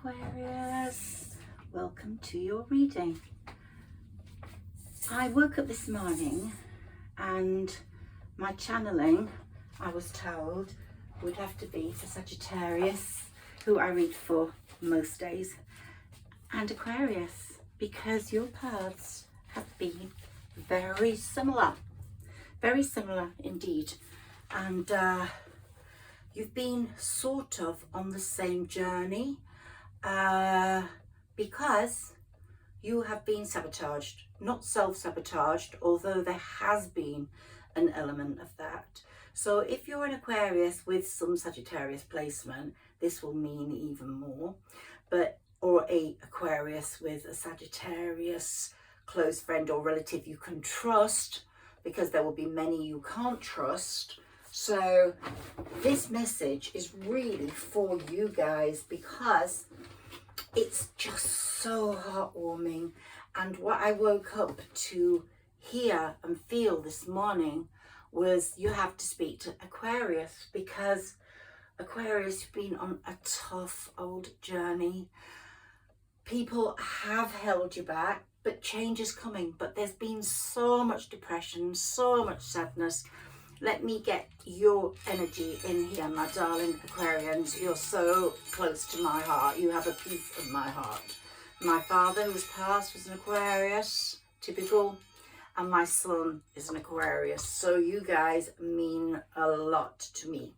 Aquarius, welcome to your reading. I woke up this morning and my channeling, I was told, would have to be for Sagittarius, who I read for most days, and Aquarius, because your paths have been very similar indeed, and you've been sort of on the same journey because you have been sabotaged, not self-sabotaged, although there has been an element of that. So if you're an Aquarius with some Sagittarius placement, this will mean even more. Or a Aquarius with a Sagittarius close friend or relative you can trust, because there will be many you can't trust. So this message is really for you guys because it's just so heartwarming. And what I woke up to hear and feel this morning was you have to speak to Aquarius, because Aquarius, you've been on a tough old journey. People have held you back, but change is coming. But there's been so much depression, so much sadness. Let me get your energy in here, my darling Aquarians. You're so close to my heart. You have a piece of my heart. My father, who's passed, was an Aquarius, typical, and my son is an Aquarius. So you guys mean a lot to me,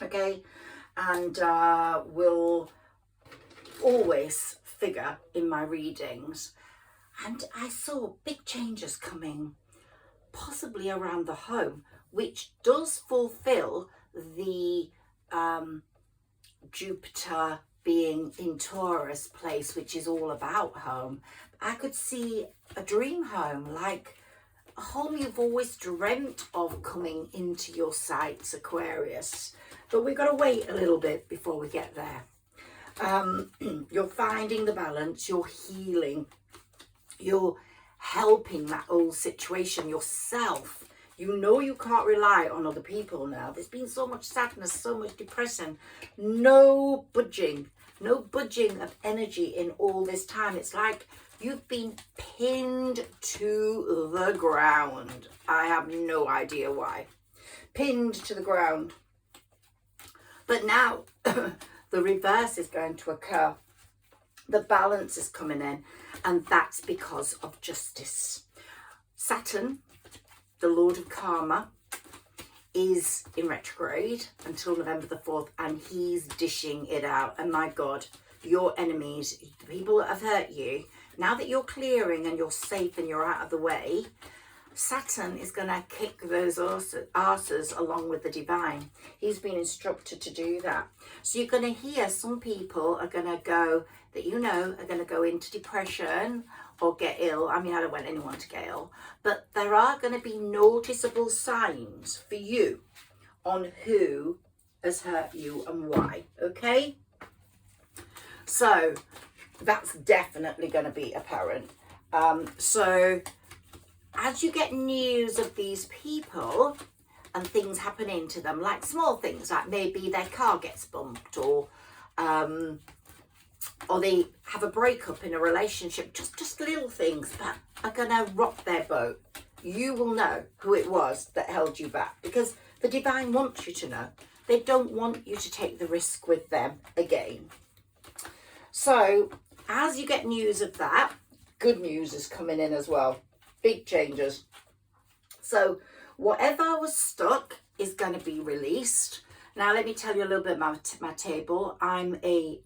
okay? And will always figure in my readings. And I saw big changes coming, possibly around the home, which does fulfill the Jupiter being in Taurus place, which is all about home. I could see a dream home, like a home you've always dreamt of coming into your sights, Aquarius. But we've got to wait a little bit before we get there. You're finding the balance, you're healing, you're helping that old situation yourself. You know you can't rely on other people now. There's been so much sadness, so much depression. No budging of energy in all this time. It's like you've been pinned to the ground. I have no idea why. Pinned to the ground. But now the reverse is going to occur. The balance is coming in, and that's because of justice. Saturn, the Lord of Karma, is in retrograde until November the 4th, and he's dishing it out. And my God, your enemies, the people that have hurt you, now that you're clearing and you're safe and you're out of the way, Saturn is going to kick those arses along with the divine. He's been instructed to do that. So you're going to hear some people are going to go, that you know, are going to go into depression or get ill. I mean, I don't want anyone to get ill, but there are going to be noticeable signs for you on who has hurt you and why, okay? So that's definitely going to be apparent. So as you get news of these people and things happening to them, like small things, like maybe their car gets bumped, or they have a breakup in a relationship, just little things that are gonna rock their boat, you will know who it was that held you back, because the divine wants you to know. They don't want you to take the risk with them again. So as you get news of that, good news is coming in as well. Big changes. So whatever was stuck is going to be released. Now let me tell you a little bit about my table. I'm a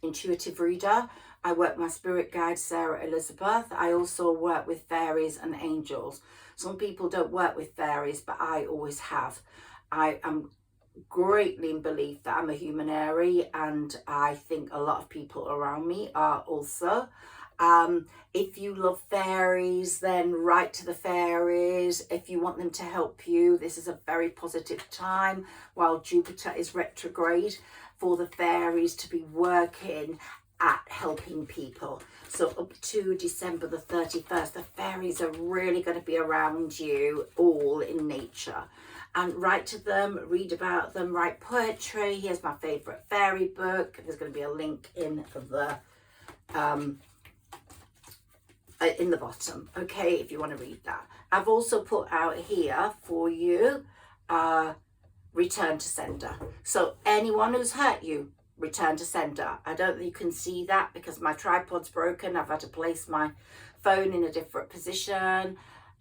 intuitive reader. I work with my spirit guide, Sarah Elizabeth. I also work with fairies and angels. Some people don't work with fairies, but I always have. I am greatly in belief that I'm a Humanairy, and I think a lot of people around me are also. If you love fairies, then write to the fairies. If you want them to help you, this is a very positive time while Jupiter is retrograde for the fairies to be working at helping people. So up to December the 31st, the fairies are really going to be around you all in nature. and write to them, read about them, write poetry. Here's my favourite fairy book. There's going to be a link in the bottom, okay, if you want to read that. I've also put out here for you return to sender. So anyone who's hurt you, return to sender. I don't think you can see that because my tripod's broken. I've had to place my phone in a different position.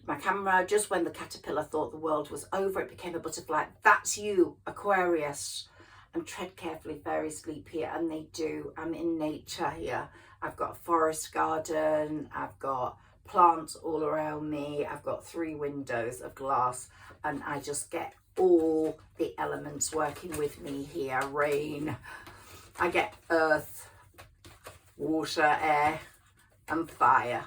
My camera, just when the caterpillar thought the world was over, it became a butterfly. That's you, Aquarius. And tread carefully, fairies sleep here, and they do. I'm in nature here. I've got a forest garden, I've got plants all around me, I've got 3 windows of glass, and I just get all the elements working with me here. Rain, I get earth, water, air, and fire,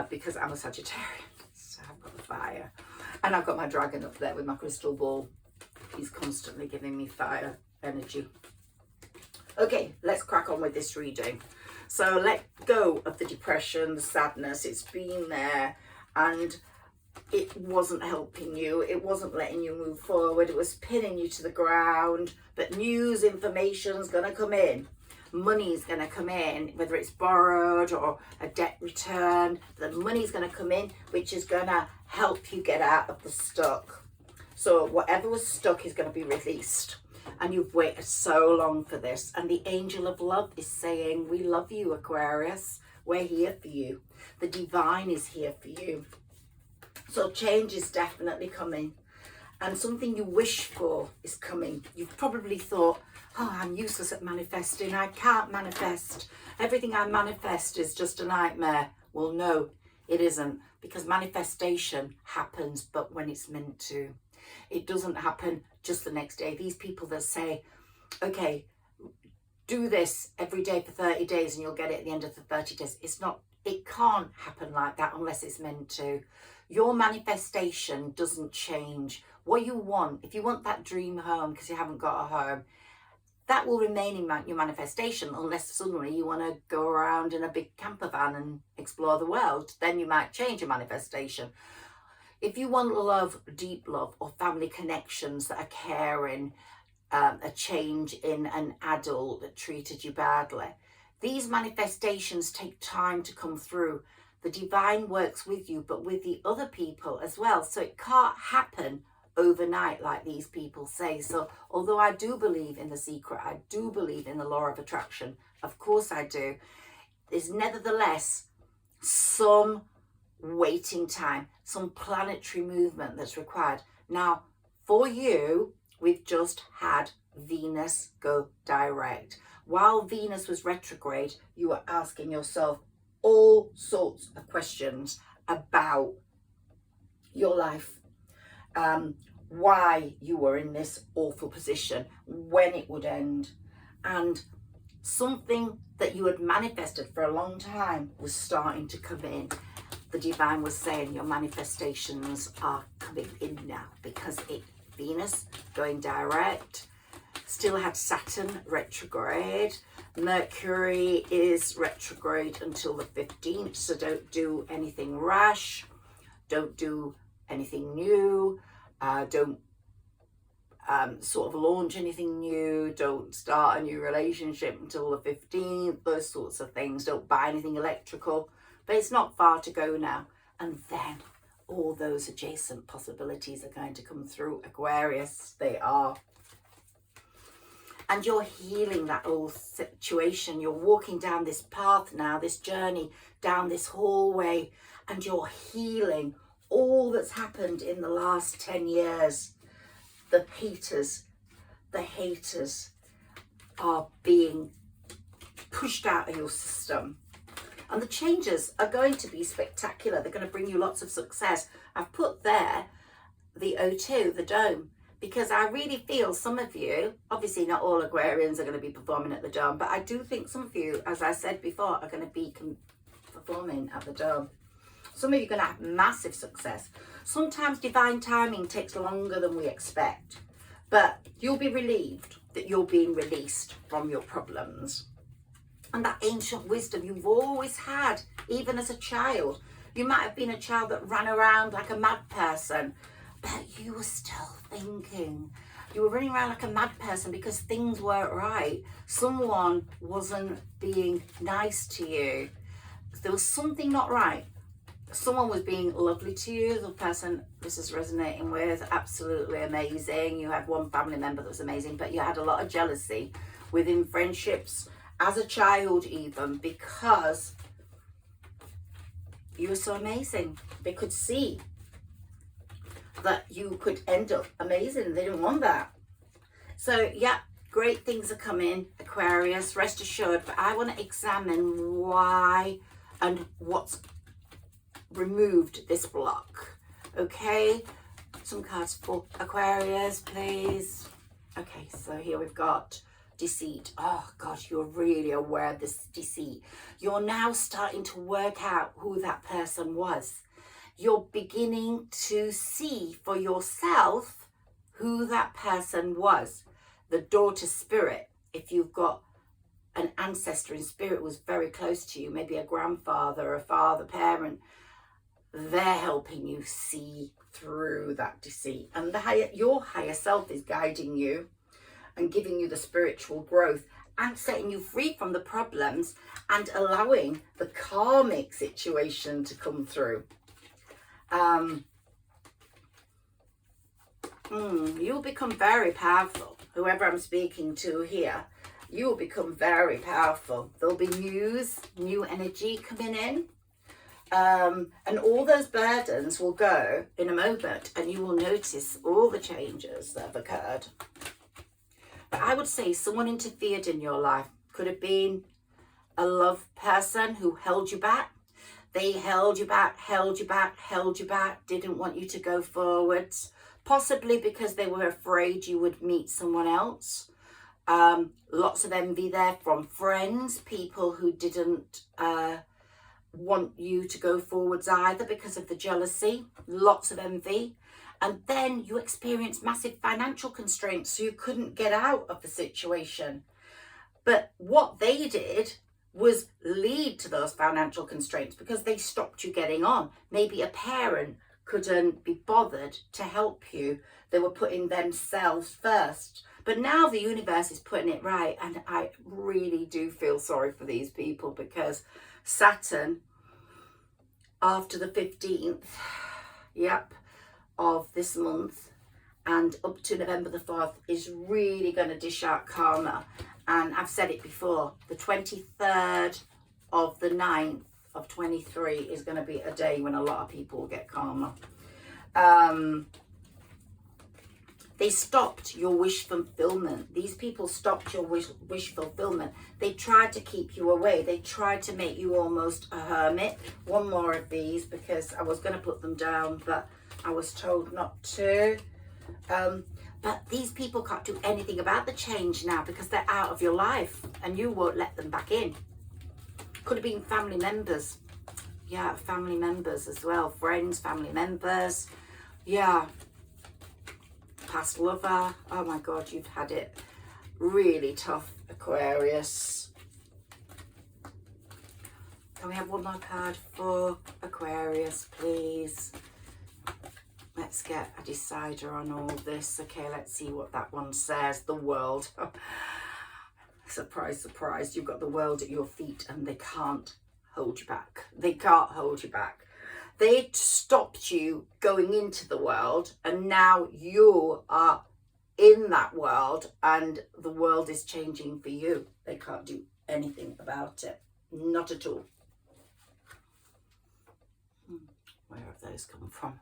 because I'm a Sagittarian, so I've got the fire. And I've got my dragon up there with my crystal ball. He's constantly giving me fire energy. Okay, let's crack on with this reading. So let go of the depression, the sadness. It's been there and it wasn't helping you. It wasn't letting you move forward. It was pinning you to the ground. But news, information's going to come in. Money's going to come in, whether it's borrowed or a debt return. The money's going to come in, which is going to help you get out of the stuck. So whatever was stuck is going to be released. And you've waited so long for this. And the angel of love is saying, we love you, Aquarius. We're here for you. The divine is here for you. So change is definitely coming. And something you wish for is coming. You've probably thought, oh, I'm useless at manifesting. I can't manifest. Everything I manifest is just a nightmare. Well, no, it isn't. Because manifestation happens, but when it's meant to. It doesn't happen just the next day. These people that say, okay, do this every day for 30 days and you'll get it at the end of the 30 days. It can't happen like that unless it's meant to. Your manifestation doesn't change. What you want, if you want that dream home because you haven't got a home, that will remain in your manifestation unless suddenly you want to go around in a big camper van and explore the world. Then you might change your manifestation. If you want love, deep love, or family connections that are caring, a change in an adult that treated you badly, these manifestations take time to come through. The divine works with you, but with the other people as well. So it can't happen overnight like these people say. So although I do believe in the secret, I do believe in the law of attraction, of course I do, there's nevertheless some waiting time, some planetary movement that's required. Now, for you, we've just had Venus go direct. While Venus was retrograde, you were asking yourself all sorts of questions about your life, why you were in this awful position, when it would end, and something that you had manifested for a long time was starting to come in. The divine was saying your manifestations are coming in now because Venus going direct, still had Saturn retrograde, Mercury is retrograde until the 15th, so don't do anything rash, don't do anything new, don't sort of launch anything new, don't start a new relationship until the 15th, those sorts of things, don't buy anything electrical. But it's not far to go now. And then all those adjacent possibilities are going to come through, Aquarius. They are. And you're healing that old situation. You're walking down this path now, this journey, down this hallway, and you're healing all that's happened in the last 10 years. The haters are being pushed out of your system. And the changes are going to be spectacular. They're going to bring you lots of success. I've put there the O2, the dome, because I really feel some of you, obviously not all Aquarians are going to be performing at the dome, but I do think some of you, as I said before, are going to be performing at the dome. Some of you are going to have massive success. Sometimes divine timing takes longer than we expect, but you'll be relieved that you're being released from your problems. And that ancient wisdom you've always had, even as a child. You might have been a child that ran around like a mad person, but you were still thinking. You were running around like a mad person because things weren't right. Someone wasn't being nice to you. There was something not right. Someone was being lovely to you. The person this is resonating with, absolutely amazing. You had one family member that was amazing, but you had a lot of jealousy within friendships as a child even, because you were so amazing. They could see that you could end up amazing. They didn't want that. So yeah, great things are coming, Aquarius, rest assured. But I want to examine why and what's removed this block. Okay, some cards for Aquarius, please. Okay, so here we've got deceit. Oh God, you're really aware of this deceit. You're now starting to work out who that person was. You're beginning to see for yourself who that person was. The daughter spirit, if you've got an ancestor in spirit was very close to you, maybe a grandfather, a father, parent, they're helping you see through that deceit. And your higher self is guiding you and giving you the spiritual growth and setting you free from the problems and allowing the karmic situation to come through. You'll become very powerful. Whoever I'm speaking to here, you will become very powerful. There'll be new energy coming in. And all those burdens will go in a moment, and you will notice all the changes that have occurred. But I would say someone interfered in your life. Could have been a love person who held you back. They held you back, didn't want you to go forwards. Possibly because they were afraid you would meet someone else. Lots of envy there from friends, people who didn't want you to go forwards either because of the jealousy. Lots of envy. And then you experienced massive financial constraints, so you couldn't get out of the situation. But what they did was lead to those financial constraints because they stopped you getting on. Maybe a parent couldn't be bothered to help you. They were putting themselves first. But now the universe is putting it right, and I really do feel sorry for these people, because Saturn, after the 15th, of this month and up to November the 4th, is really going to dish out karma. And I've said it before, the 23rd of the 9th of 23 is going to be a day when a lot of people will get karma. They stopped your wish fulfillment. These people stopped your wish fulfillment. They tried to keep you away. They tried to make you almost a hermit. One more of these, because I was going to put them down, but I was told not to. But these people can't do anything about the change now because they're out of your life and you won't let them back in. Could have been family members. Yeah, family members as well. Friends, family members. Yeah. Past lover. Oh my God, you've had it really tough, Aquarius. Can we have one more card for Aquarius, please? Let's get a decider on all this. Okay, let's see what that one says. The world. Surprise, surprise. You've got the world at your feet and they can't hold you back. They can't hold you back. They stopped you going into the world, and now you are in that world and the world is changing for you. They can't do anything about it. Not at all. Where have those come from?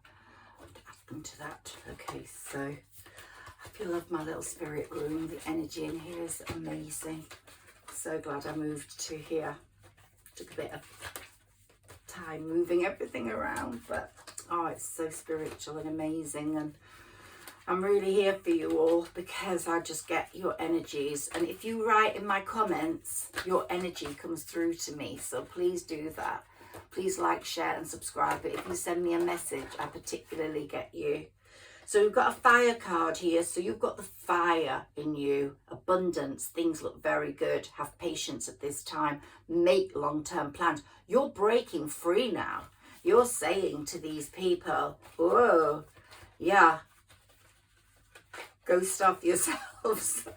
Into that. Okay, so I hope you love my little spirit room. The energy in here is amazing. So glad I moved to here. Took a bit of time moving everything around, but oh, it's so spiritual and amazing, and I'm really here for you all because I just get your energies, and if you write in my comments, your energy comes through to me, so please do that. Please like, share and subscribe. But if you send me a message, I particularly get you. So we've got a fire card here. So you've got the fire in you. Abundance. Things look very good. Have patience at this time. Make long-term plans. You're breaking free now. You're saying to these people, whoa, yeah, go stuff yourselves.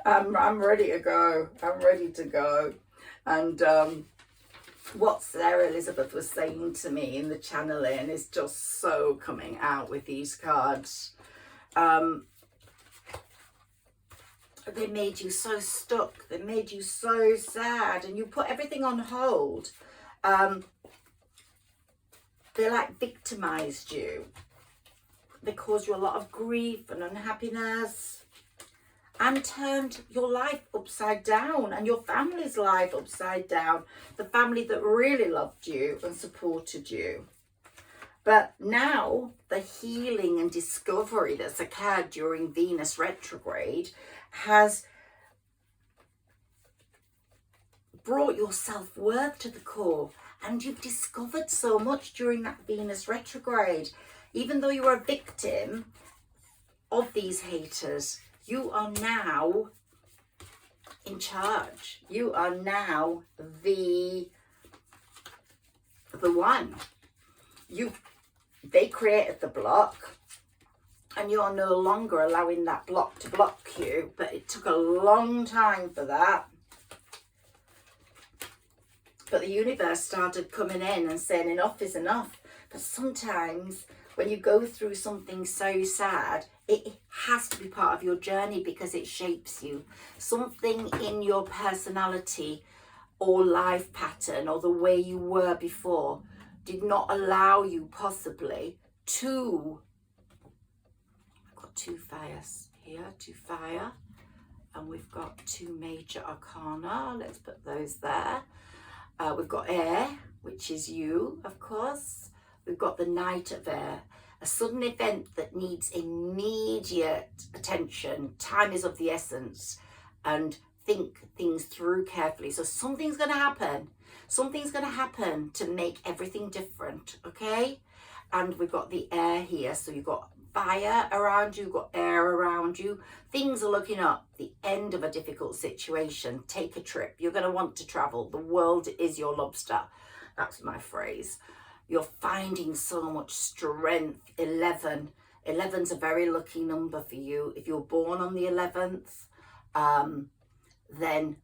I'm ready to go. I'm ready to go. And what Sarah Elizabeth was saying to me in the channeling is just so coming out with these cards. They made you so stuck. They made you so sad, and you put everything on hold. They like victimized you. They caused you a lot of grief and unhappiness, and turned your life upside down and your family's life upside down. The family that really loved you and supported you. But now the healing and discovery that's occurred during Venus retrograde has brought your self-worth to the core, and you've discovered so much during that Venus retrograde. Even though you were a victim of these haters, you are now in charge. You are now the one. They created the block, and you're no longer allowing that block to block you. But it took a long time for that. But the universe started coming in and saying enough is enough. But sometimes when you go through something so sad, it has to be part of your journey because it shapes you. Something in your personality or life pattern or the way you were before did not allow you possibly to... I've got 2 fires here, 2 fire. And we've got 2 major arcana. Let's put those there. We've got air, which is you, of course. We've got the Knight of Air. A sudden event that needs immediate attention. Time is of the essence. And think things through carefully. So something's going to happen. Something's going to happen to make everything different, okay? And we've got the air here. So you've got fire around you, you've got air around you. Things are looking up. The end of a difficult situation. Take a trip. You're going to want to travel. The world is your lobster. That's my phrase. You're finding so much strength. 11. 11's a very lucky number for you. If you're born on the 11th, then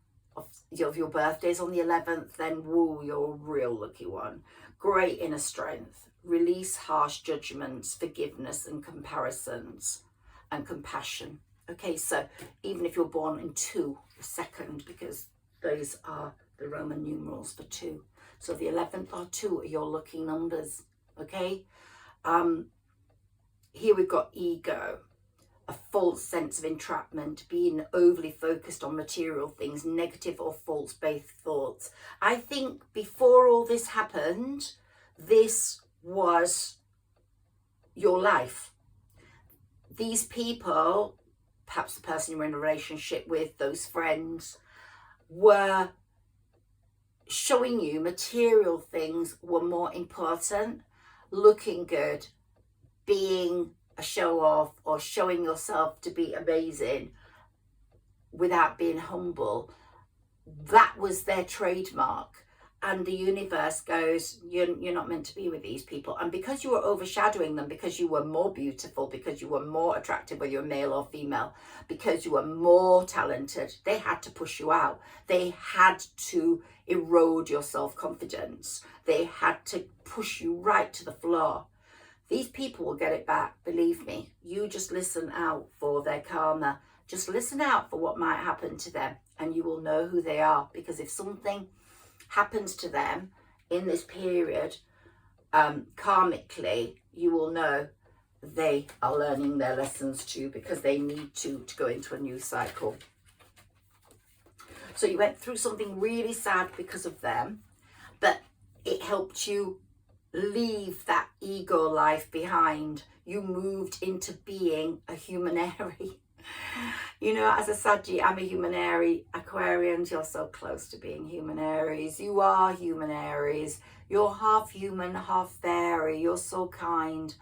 if your birthday's on the 11th, then woo, you're a real lucky one. Great inner strength. Release harsh judgments, forgiveness and comparisons and compassion. Okay, so even if you're born in 2, the 2nd, because those are the Roman numerals for 2. So the 11th or 2 are your lucky numbers, okay? Here we've got ego, a false sense of entrapment, being overly focused on material things, negative or false-based thoughts. I think before all this happened, this was your life. These people, perhaps the person you're in a relationship with, those friends, were showing you material things were more important. Looking good, being a show off, or showing yourself to be amazing without being humble, that was their trademark. And the universe goes, you're not meant to be with these people. And because you were overshadowing them, because you were more beautiful, because you were more attractive, whether you're male or female, because you were more talented, they had to push you out. They had to erode your self-confidence. They had to push you right to the floor. These people will get it back, believe me. You just listen out for their karma. Just listen out for what might happen to them, and you will know who they are. Because if something happens to them in this period, karmically, you will know they are learning their lessons too, because they need to go into a new cycle. So you went through something really sad because of them, but it helped you leave that ego life behind. You moved into being a Humanairy. You know, as a Saggy, I'm a Humanairy. Aquarians, you're so close to being Humanairies. You are Humanairies. You're half human, half fairy. You're so kind.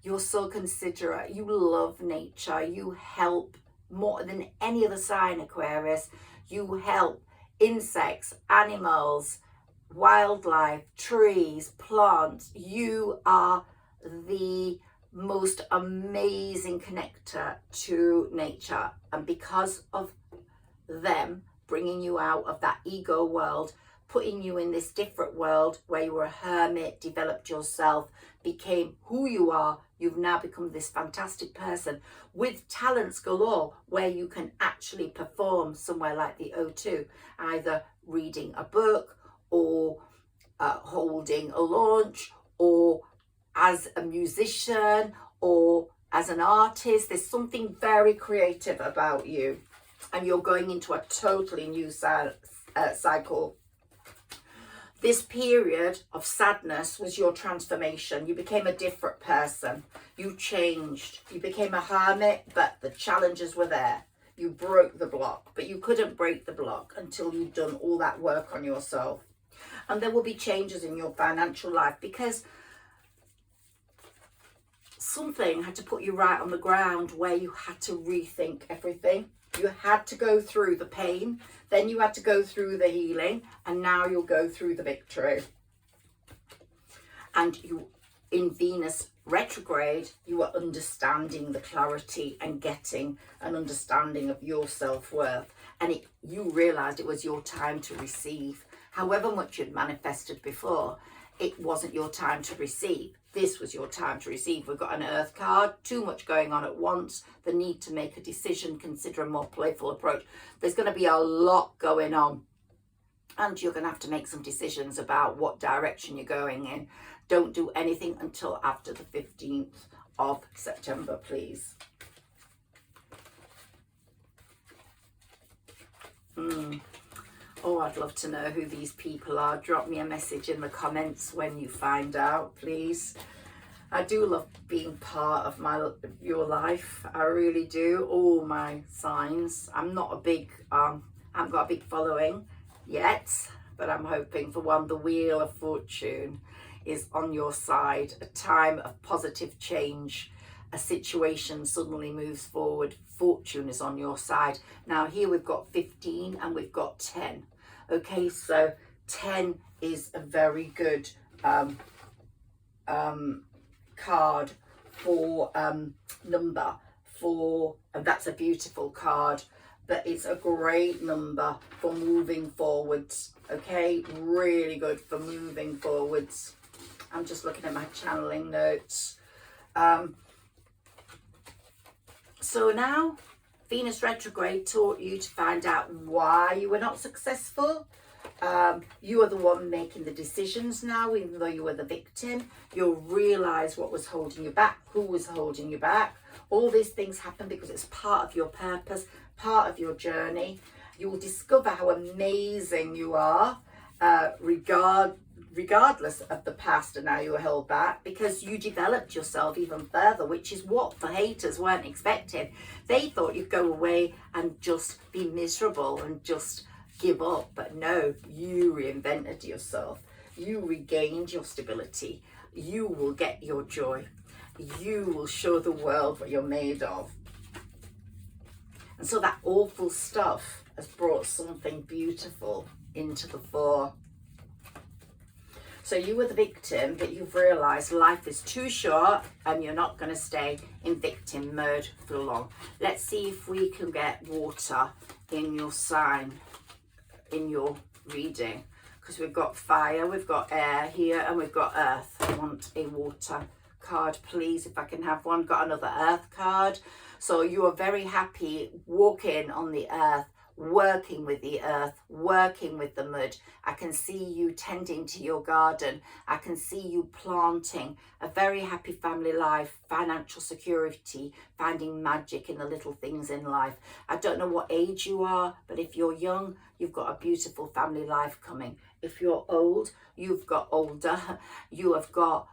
You're so considerate. You love nature. You help more than any other sign, Aquarius. You help insects, animals, wildlife, trees, plants. You are the most amazing connector to nature, and because of them bringing you out of that ego world, putting you in this different world where you were a hermit, developed yourself, became who you are, you've now become this fantastic person with talents galore, where you can actually perform somewhere like the O2, either reading a book or holding a launch, or as a musician, or as an artist. There's something very creative about you, and you're going into a totally new cycle. This period of sadness was your transformation. You became a different person. You changed. You became a hermit, but the challenges were there. You broke the block, but you couldn't break the block until you'd done all that work on yourself. And there will be changes in your financial life, because something had to put you right on the ground where you had to rethink everything. You had to go through the pain, then you had to go through the healing, and now you'll go through the victory. And you, in Venus retrograde, you are understanding the clarity and getting an understanding of your self-worth. And you realized it was your time to receive. However much you'd manifested before, it wasn't your time to receive. This was your time to receive. We've got an Earth card, too much going on at once, the need to make a decision, consider a more playful approach. There's going to be a lot going on, and you're going to have to make some decisions about what direction you're going in. Don't do anything until after the 15th of September, please. Oh, I'd love to know who these people are. Drop me a message in the comments when you find out, please. I do love being part of your life. I really do. All my signs. I'm not a big, I haven't got a big following yet, but I'm hoping for one. The Wheel of Fortune is on your side. A time of positive change. A situation suddenly moves forward. Fortune is on your side. Now here we've got 15 and we've got 10. Okay, so 10 is a very good card for number for, and that's a beautiful card, but it's a great number for moving forwards. Okay, really good for moving forwards. I'm just looking at my channeling notes. So now Venus retrograde taught you to find out why you were not successful. You are the one making the decisions now, even though you were the victim. You'll realize what was holding you back, who was holding you back. All these things happen because it's part of your purpose, part of your journey. You will discover how amazing you are, regardless of the past and how you were held back, because you developed yourself even further, which is what the haters weren't expecting. They thought you'd go away and just be miserable and just give up, but no, you reinvented yourself. You regained your stability. You will get your joy. You will show the world what you're made of. And so that awful stuff has brought something beautiful into the fore. So you were the victim, but you've realised life is too short and you're not going to stay in victim mode for long. Let's see if we can get water in your sign, in your reading, because we've got fire, we've got air here, and we've got earth. I want a water card, please, if I can have one. Got another earth card. So you are very happy walking on the earth, working with the earth, working with the mud. I can see you tending to your garden. I can see you planting. A very happy family life, financial security, finding magic in the little things in life. I don't know what age you are, but if you're young, you've got a beautiful family life coming. If you're old, you've got older. You have got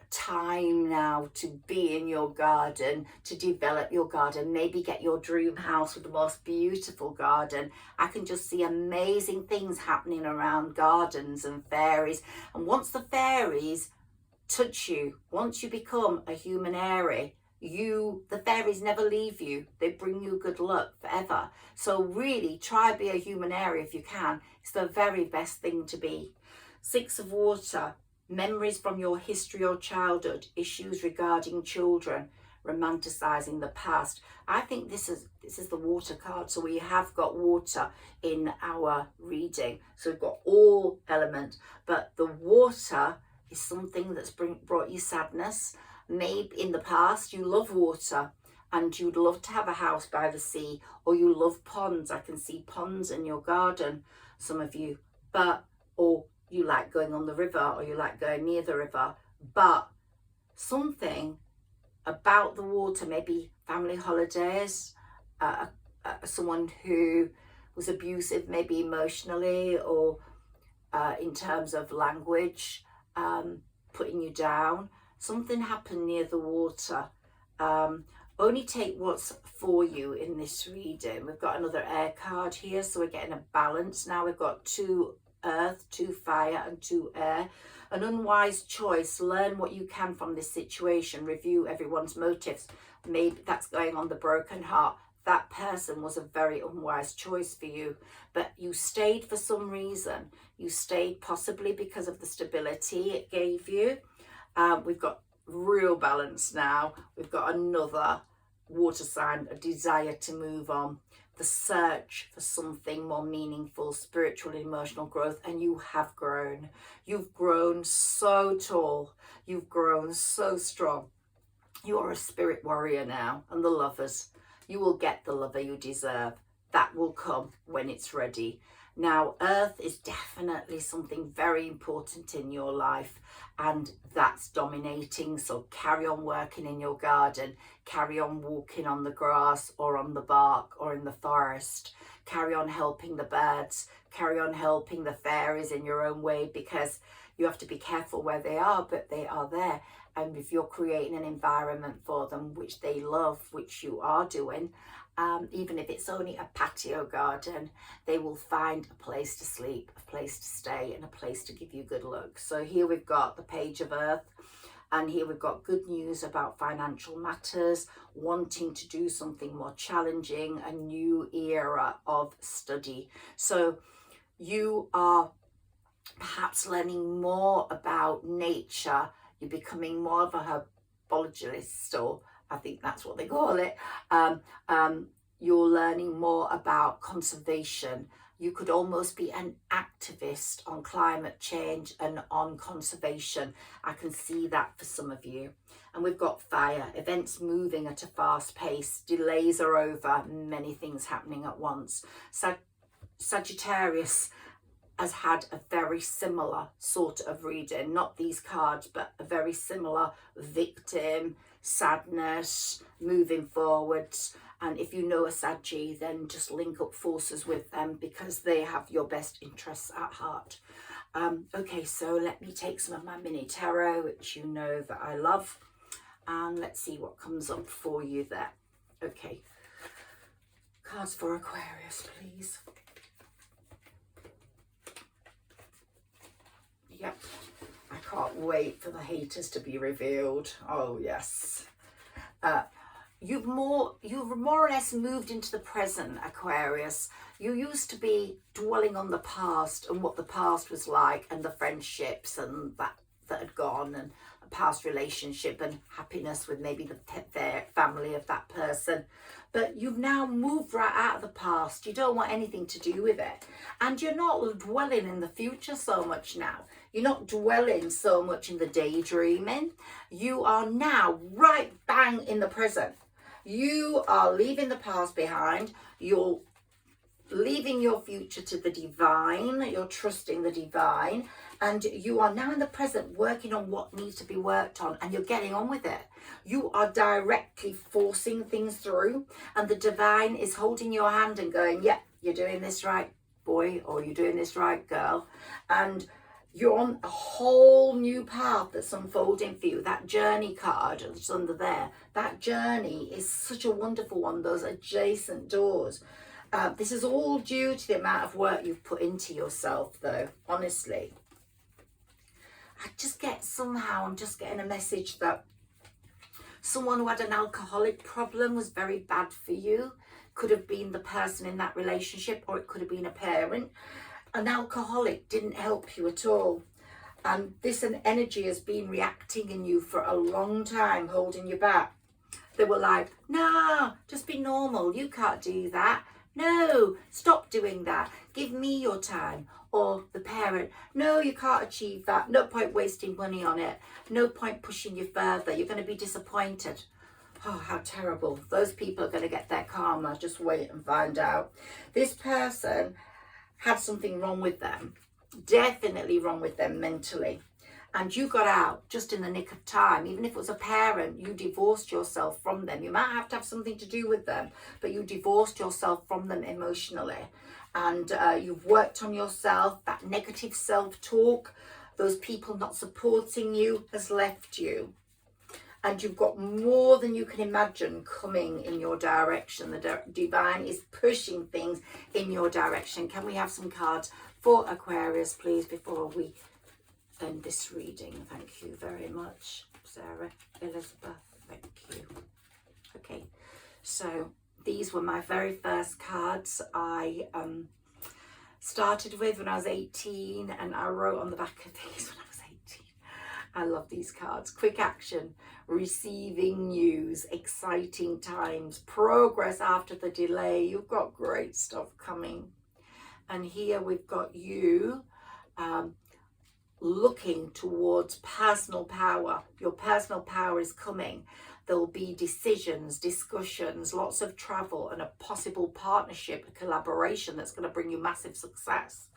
time now to be in your garden, to develop your garden, maybe get your dream house with the most beautiful garden. I can just see amazing things happening around gardens and fairies. And once the fairies touch you, once you become a Humanairy, the fairies never leave you. They bring you good luck forever. So really try be a Humanairy if you can. It's the very best thing to be. 6 of water. memories from your history or childhood, issues regarding children, romanticizing the past. I think this is the water card, so we have got water in our reading. So we've got all elements, but the water is something that's brought you sadness. Maybe in the past you love water and you'd love to have a house by the sea, or you love ponds. I can see ponds in your garden, some of you, or you like going on the river, or you like going near the river, but something about the water, maybe family holidays, someone who was abusive, maybe emotionally or in terms of language, putting you down. Something happened near the water. Only take what's for you in this reading. We've got another air card here, so we're getting a balance now. We've got 2 earth, 2 fire and 2 air. An unwise choice. Learn what you can from this situation. Review everyone's motives. Maybe that's going on the broken heart. That person was a very unwise choice for you, but you stayed for some reason. You stayed possibly because of the stability it gave you. We've got real balance now. We've got another water sign, a desire to move on, the search for something more meaningful, spiritual and emotional growth, and you have grown. You've grown so tall. You've grown so strong. You are a spirit warrior now, and the lovers. You will get the lover you deserve. That will come when it's ready. Now, earth is definitely something very important in your life, and that's dominating. So carry on working in your garden, carry on walking on the grass or on the bark or in the forest, carry on helping the birds, carry on helping the fairies in your own way, because you have to be careful where they are, but they are there. And if you're creating an environment for them which they love, which you are doing, even if it's only a patio garden, they will find a place to sleep, a place to stay, and a place to give you good luck. So here we've got the Page of Earth, and here we've got good news about financial matters, wanting to do something more challenging, a new era of study. So you are perhaps learning more about nature. You're becoming more of a herbologist, or I think that's what they call it. You're learning more about conservation. You could almost be an activist on climate change and on conservation. I can see that for some of you. And we've got fire, events moving at a fast pace, delays are over, many things happening at once. Sagittarius has had a very similar sort of reading, not these cards, but a very similar victim, sadness, moving forwards. And if you know a Saggy, then just link up forces with them, because they have your best interests at heart. Okay, so let me take some of my mini tarot, which you know that I love, and let's see what comes up for you there. Okay, cards for Aquarius, please. Yep, I can't wait for the haters to be revealed. Oh yes. You've more or less moved into the present, Aquarius. You used to be dwelling on the past and what the past was like, and the friendships and that had gone, and a past relationship and happiness with maybe the family of that person. But you've now moved right out of the past. You don't want anything to do with it. And you're not dwelling in the future so much now. You're not dwelling so much in the daydreaming. You are now right bang in the present. You are leaving the past behind. You're leaving your future to the divine. You're trusting the divine. And you are now in the present working on what needs to be worked on, and you're getting on with it. You are directly forcing things through, and the divine is holding your hand and going, yeah, you're doing this right, boy, or you're doing this right, girl. And you're on a whole new path that's unfolding for you. That journey card that's under there, that journey is such a wonderful one, those adjacent doors. This is all due to the amount of work you've put into yourself, though, honestly. I just get I'm just getting a message that someone who had an alcoholic problem was very bad for you. Could have been the person in that relationship, or it could have been a parent. An alcoholic didn't help you at all. And this energy has been reacting in you for a long time, holding you back. They were like, nah, just be normal. You can't do that. No, stop doing that. Give me your time. Or the parent, no, you can't achieve that. No point wasting money on it. No point pushing you further. You're going to be disappointed. Oh, how terrible. Those people are going to get their karma. Just wait and find out. This person had something wrong with them. Definitely wrong with them mentally. And you got out just in the nick of time. Even if it was a parent, you divorced yourself from them. You might have to have something to do with them, but you divorced yourself from them emotionally. And you've worked on yourself. That negative self-talk, those people not supporting you has left you. And you've got more than you can imagine coming in your direction. The divine is pushing things in your direction. Can we have some cards for Aquarius, please, before we end this reading? Thank you very much, Sarah Elizabeth. Thank you. Okay, so these were my very first cards I started with when I was 18, and I wrote on the back of these when I was 18. I love these cards. Quick action, receiving news, exciting times, progress after the delay. You've got great stuff coming. And here we've got you looking towards personal power. Your personal power is coming. There will be decisions, discussions, lots of travel, and a possible partnership, a collaboration that's going to bring you massive success.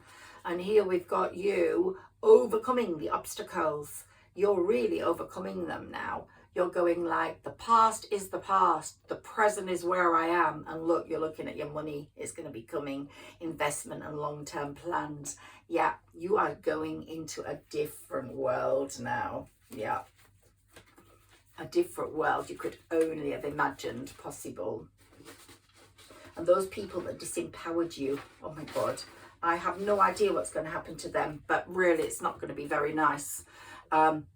And here we've got you overcoming the obstacles. You're really overcoming them now. You're going like, the past is the past, the present is where I am, and look, you're looking at your money. It's going to be coming, investment and long-term plans. Yeah, you are going into a different world now. Yeah, a different world you could only have imagined possible. And those people that disempowered you, oh my God, I have no idea what's going to happen to them, but really it's not going to be very nice. And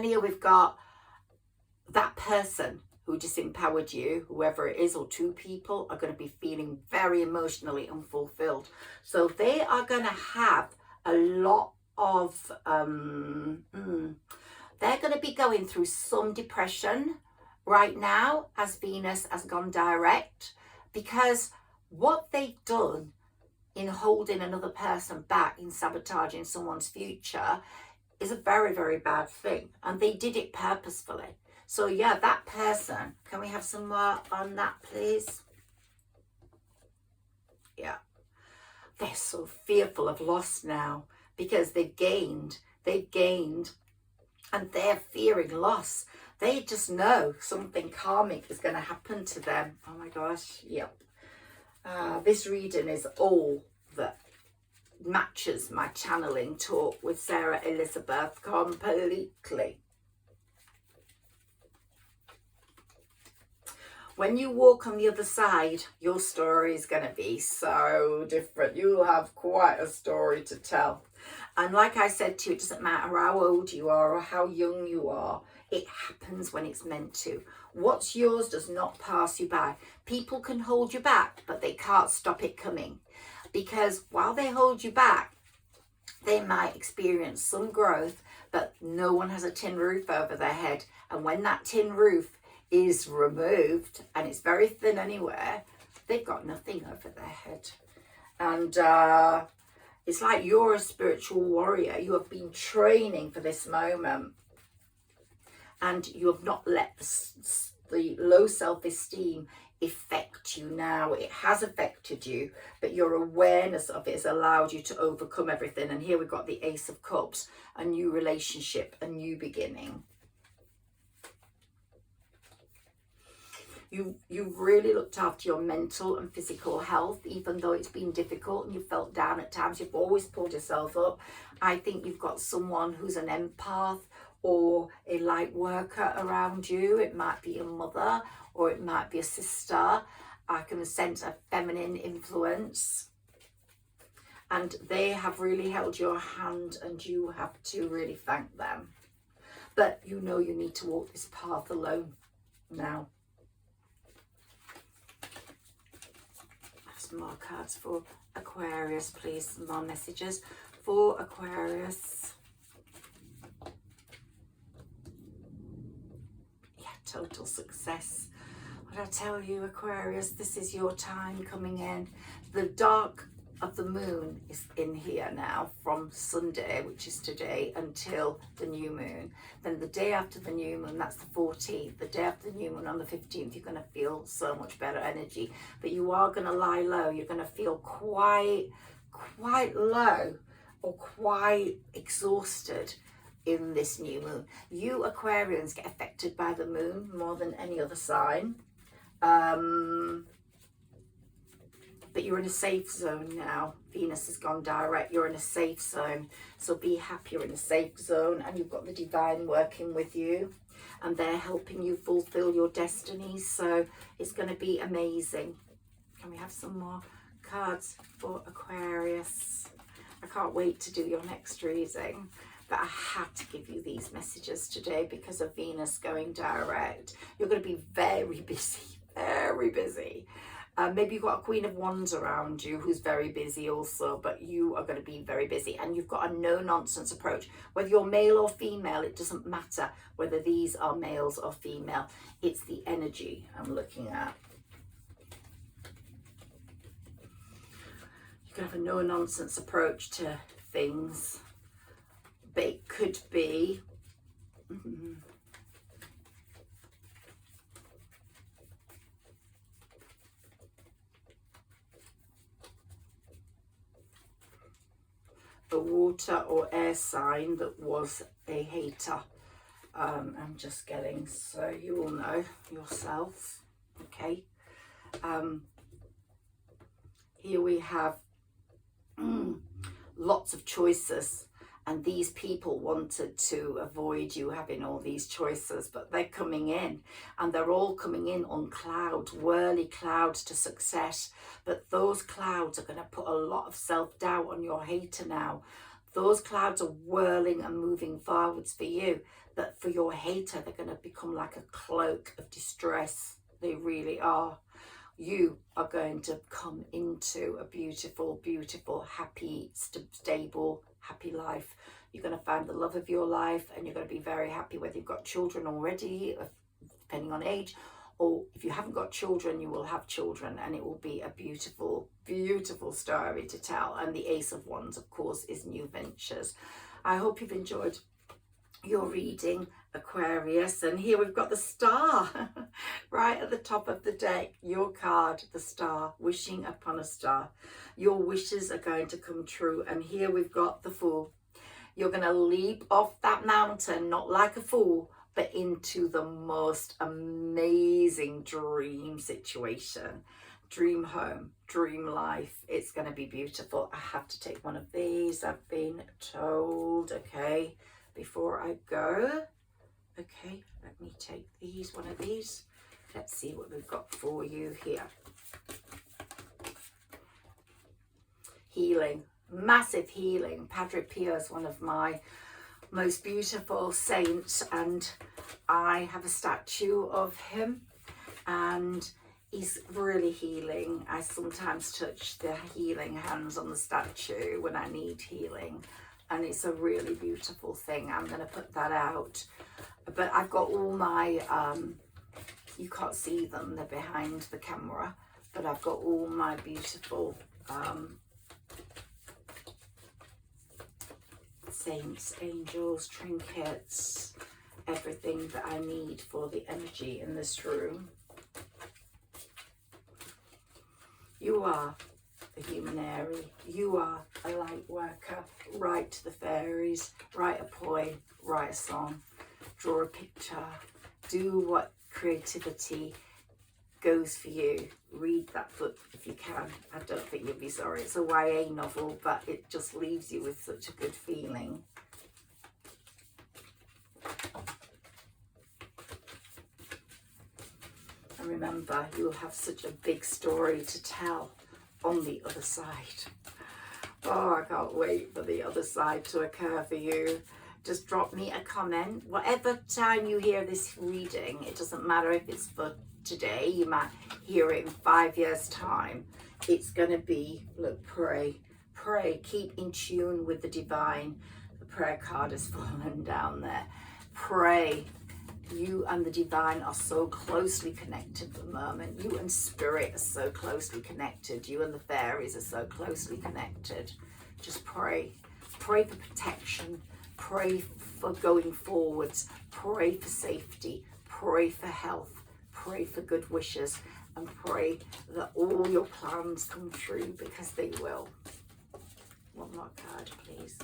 here we've got that person who disempowered you, whoever it is, or two people are going to be feeling very emotionally unfulfilled. So they are going to have a lot of, they're going to be going through some depression right now as Venus has gone direct, because what they've done in holding another person back, in sabotaging someone's future, is a very, very bad thing. And they did it purposefully. So yeah, that person, can we have some more on that, please? Yeah. They're so fearful of loss now because they've gained, and they're fearing loss. They just know something karmic is going to happen to them. Oh my gosh, yep. This reading is all that matches my channeling talk with Sarah Elizabeth completely. When you walk on the other side, your story is going to be so different. You'll have quite a story to tell. And like I said to you, it doesn't matter how old you are or how young you are. It happens when it's meant to. What's yours does not pass you by. People can hold you back, but they can't stop it coming. Because while they hold you back, they might experience some growth, but no one has a tin roof over their head. And when that tin roof is removed, and it's very thin anywhere, they've got nothing over their head. And it's like you're a spiritual warrior. You have been training for this moment, and you have not let the low self-esteem affect you now. It has affected you, but your awareness of it has allowed you to overcome everything. And here we've got the Ace of Cups, a new relationship, a new beginning. You've really looked after your mental and physical health, even though it's been difficult and you felt down at times. You've always pulled yourself up. I think you've got someone who's an empath or a light worker around you. It might be a mother or it might be a sister. I can sense a feminine influence. And they have really held your hand, and you have to really thank them. But you know you need to walk this path alone now. Some more cards for Aquarius, please. Some more messages for Aquarius. total success. What I tell you, Aquarius, this is your time coming in. The dark of the moon is in here now from Sunday, which is today, until the new moon. Then the day after the new moon, that's the 14th. The day after the new moon on the 15th, you're going to feel so much better energy. But you are going to lie low. You're going to feel quite low or quite exhausted in this new moon. You Aquarians get affected by the moon more than any other sign. But you're in a safe zone now. Venus has gone direct. You're in a safe zone. So be happy you're in a safe zone, and you've got the divine working with you, and they're helping you fulfill your destiny. So it's going to be amazing. Can we have some more cards for Aquarius? I can't wait to do your next reading. But I had to give you these messages today because of Venus going direct. You're going to be very busy, very busy. Maybe you've got a Queen of Wands around you who's very busy also, but you are going to be very busy, and you've got a no-nonsense approach. Whether you're male or female, it doesn't matter whether these are males or female. It's the energy I'm looking at. You can have a no-nonsense approach to things, but it could be a water or air sign that was a hater. I'm just getting, so you will know yourself. Okay. Here we have lots of choices, and these people wanted to avoid you having all these choices, but they're coming in, and they're all coming in on clouds, whirly clouds to success. But those clouds are going to put a lot of self-doubt on your hater now. Those clouds are whirling and moving forwards for you, but for your hater, they're going to become like a cloak of distress. They really are. You are going to come into a beautiful, beautiful, happy, stable, happy life. You're going to find the love of your life, and you're going to be very happy, whether you've got children already, depending on age, or if you haven't got children, you will have children, and it will be a beautiful, beautiful story to tell. And the Ace of Wands, of course, is new ventures. I hope you've enjoyed your reading, Aquarius. And here we've got the star right at the top of the deck. Your card, the star, wishing upon a star. Your wishes are going to come true. And here we've got the Fool. You're going to leap off that mountain, not like a fool, but into the most amazing dream situation, dream home, dream life. It's going to be beautiful. I have to take one of these, I've been told. Okay, before I go, okay, let me take these, one of these. Let's see what we've got for you here. Healing, massive healing. Padre Pio is one of my most beautiful saints, and I have a statue of him, and he's really healing. I sometimes touch the healing hands on the statue when I need healing, and it's a really beautiful thing. I'm going to put that out, but I've got all my you can't see them, they're behind the camera, but I've got all my beautiful saints, angels, trinkets, everything that I need for the energy in this room. You are a Humanairy. You are a light worker. Write to the fairies, write a poem, write a song, draw a picture, do what creativity goes for you. Read that book if you can. I don't think you'll be sorry. It's a YA novel, but it just leaves you with such a good feeling. And remember, you'll have such a big story to tell on the other side. Oh, I can't wait for the other side to occur for you. Just drop me a comment. Whatever time you hear this reading, it doesn't matter if it's for today, you might hear it in 5 years' time. It's going to be, look, pray, keep in tune with the divine. The prayer card has fallen down there. Pray, You and the divine are so closely connected at the moment. You and spirit are so closely connected. You and the fairies are so closely connected. Just pray. Pray for protection. Pray for going forwards. Pray for safety. Pray for health. Pray for good wishes. And pray that all your plans come true, because they will. One more card, please.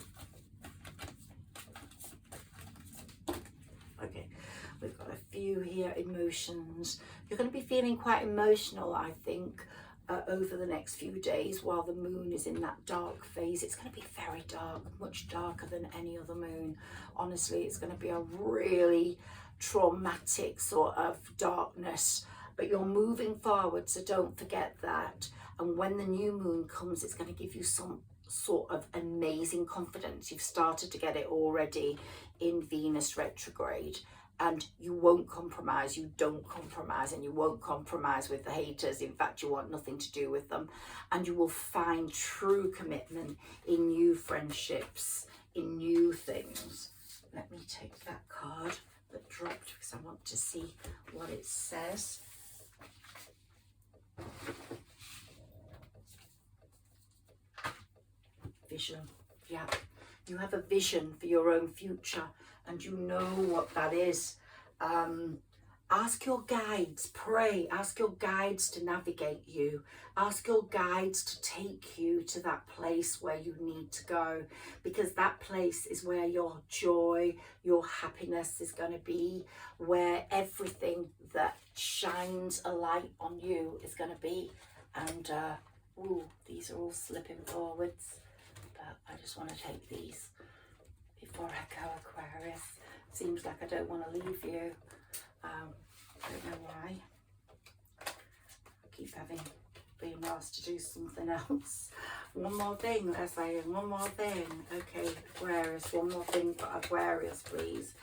Okay, we've got a few here. Emotions. You're going to be feeling quite emotional, I think, over the next few days while the moon is in that dark phase. It's going to be very dark, much darker than any other moon. Honestly, it's going to be a really traumatic sort of darkness, but you're moving forward, so don't forget that. And when the new moon comes, it's going to give you some sort of amazing confidence. You've started to get it already in Venus retrograde, and you won't compromise. You don't compromise, and you won't compromise with the haters. In fact, you want nothing to do with them, and you will find true commitment in new friendships, in new things. Let me take that card that dropped because I want to see what it says. Vision. Yeah, you have a vision for your own future, and you know what that is. Ask your guides, pray, ask your guides to navigate you, ask your guides to take you to that place where you need to go, because that place is where your joy, your happiness is going to be, where everything that shines a light on you is going to be. And ooh, these are all slipping forwards, but I just want to take these before I go, Aquarius. Seems like I don't want to leave you. I don't know why. I keep being asked to do something else. One more thing, let's say, one more thing. Okay, Aquarius, one more thing for Aquarius, please.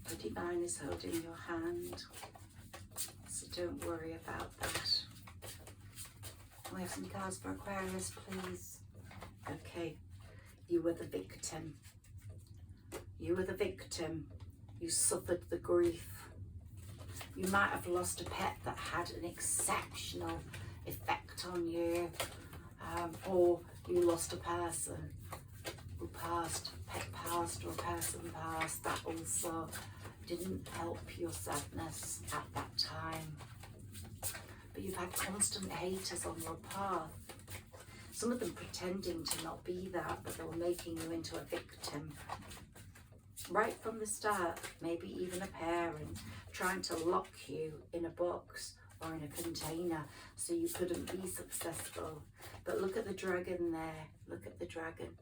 The divine is holding your hand, so don't worry about that. We have some cards for Aquarius, please. Okay, you were the victim. You were the victim. You suffered the grief. You might have lost a pet that had an exceptional effect on you, or you lost a person who passed, pet passed, or a person passed. That also didn't help your sadness at that time. But you've had constant haters on your path. Some of them pretending to not be that, but they were making you into a victim. Right from the start, maybe even a parent trying to lock you in a box or in a container so you couldn't be successful. But look at the dragon there. Look at the dragon.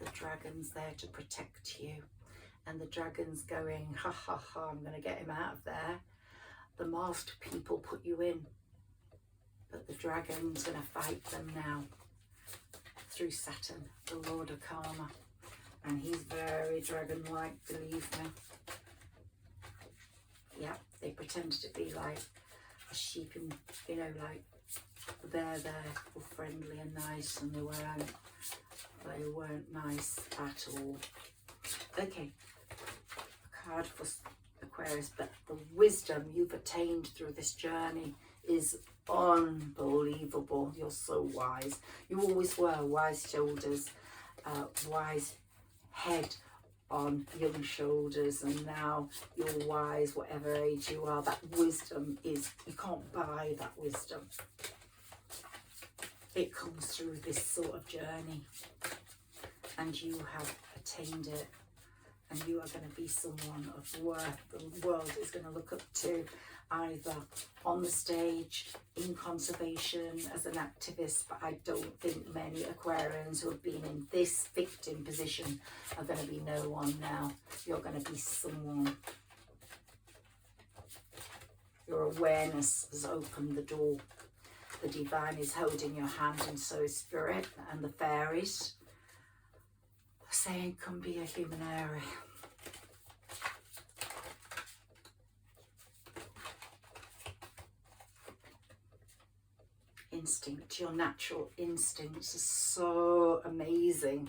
The dragon's there to protect you. And the dragon's going, ha ha ha, I'm going to get him out of there. The masked people put you in, but the dragon's going to fight them now through Saturn, the Lord of Karma. And he's very dragon-like, believe me. Yeah, they pretended to be like a sheep, and you know, like they're all friendly and nice, and they weren't nice at all. Okay, a card for Aquarius, but the wisdom you've attained through this journey is unbelievable. You're so wise. You always were. Wise shoulders, wise head on young shoulders, and now you're wise whatever age you are. That wisdom is, you can't buy that wisdom. It comes through this sort of journey, and you have attained it. And you are going to be someone of worth the world is going to look up to, either on the stage, in conservation, as an activist. But I don't think many Aquarians who have been in this victim position are going to be no one now. You're going to be someone. Your awareness has opened the door. The divine is holding your hand, and so is spirit and the fairies. saying come be a Humanairy. Instinct, your natural instincts are so amazing.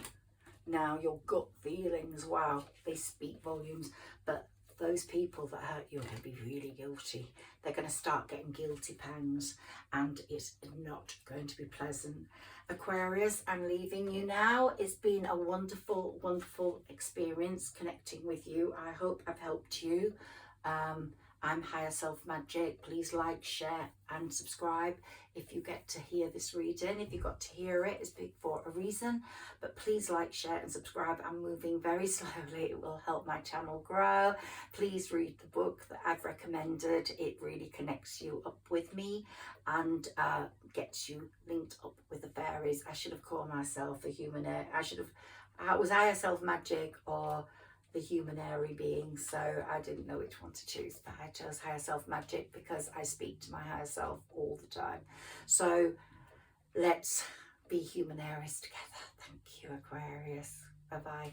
Now your gut feelings, wow, they speak volumes. But those people that hurt you are going to be really guilty. They're going to start getting guilty pangs, and it's not going to be pleasant. Aquarius, I'm leaving you now. It's been a wonderful, wonderful experience connecting with you. I hope I've helped you. I'm Higherself Magic. Please like, share and subscribe if you get to hear this reading. If you got to hear it, it's big for a reason. But please like, share and subscribe. I'm moving very slowly. It will help my channel grow. Please read the book that I've recommended. It really connects you up with me and gets you linked up with the fairies. I should have called myself a Humanairy. I was Higherself Magic or the Humanairy being, so I didn't know which one to choose, but I chose Higherself Magic because I speak to my higher self all the time. So let's be Humanairies together. Thank you, Aquarius. Bye bye.